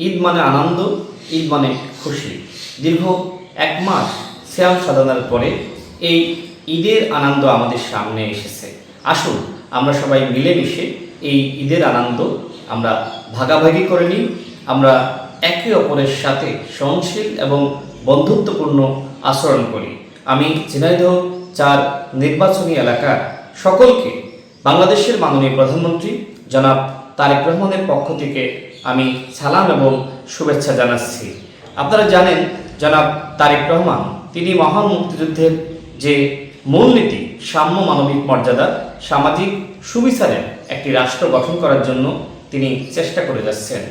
ঈদ মানে আনন্দ, ঈদ মানে খুশি। দীর্ঘ এক মাস সিয়াম সাধনার পরে এই ঈদের আনন্দ আমাদের সামনে এসেছে। আসুন আমরা সবাই মিলেমিশে এই ঈদের আনন্দ আমরা ভাগাভাগি করে নিই। আমরা একে অপরের সাথে সহনশীল এবং বন্ধুত্বপূর্ণ আচরণ করি। আমি ঝিনাইদহ ৪ নির্বাচনী এলাকার সকলকে বাংলাদেশের মাননীয় প্রধানমন্ত্রী জনাব তারেক রহমানের পক্ষ থেকে আমি সালাম এবং শুভেচ্ছা জানাচ্ছি। আপনারা জানেন জনাব তারেক রহমান তিনি মহান মুক্তিযুদ্ধের যে মূলনীতি সাম্য, মানবিক মর্যাদা, সামাজিক সুবিচারের একটি রাষ্ট্র গঠন করার জন্য তিনি চেষ্টা করে যাচ্ছেন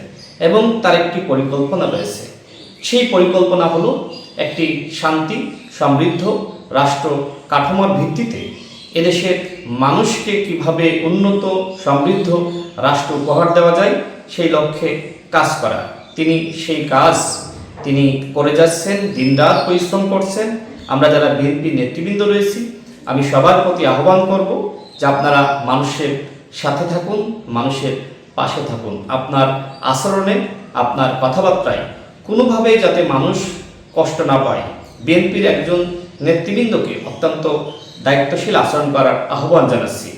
এবং তার একটি পরিকল্পনা রয়েছে। সেই পরিকল্পনা হলো একটি শান্তি সমৃদ্ধ রাষ্ট্র কাঠামোর ভিত্তিতে এদেশের মানুষকে কিভাবে উন্নত সমৃদ্ধ রাষ্ট্র উপহার দেওয়া যায় সেই লক্ষ্যে কাজ করা। তিনি সেই কাজ তিনি করে যাচ্ছেন, দিনরাত পরিশ্রম করছেন। আমরা যারা বিএনপি নেতৃবৃন্দ রয়েছি আমি সবার প্রতি আহ্বান করব যে আপনারা মানুষের সাথে থাকুন, মানুষের পাশে থাকুন। আপনার আচরণে, আপনার কথাবার্তায় কোনোভাবেই যাতে মানুষ কষ্ট না পায়, বিএনপির একজন নেতৃবৃন্দকে অত্যন্ত দায়িত্বশীল আচরণ করার আহ্বান জানাচ্ছি।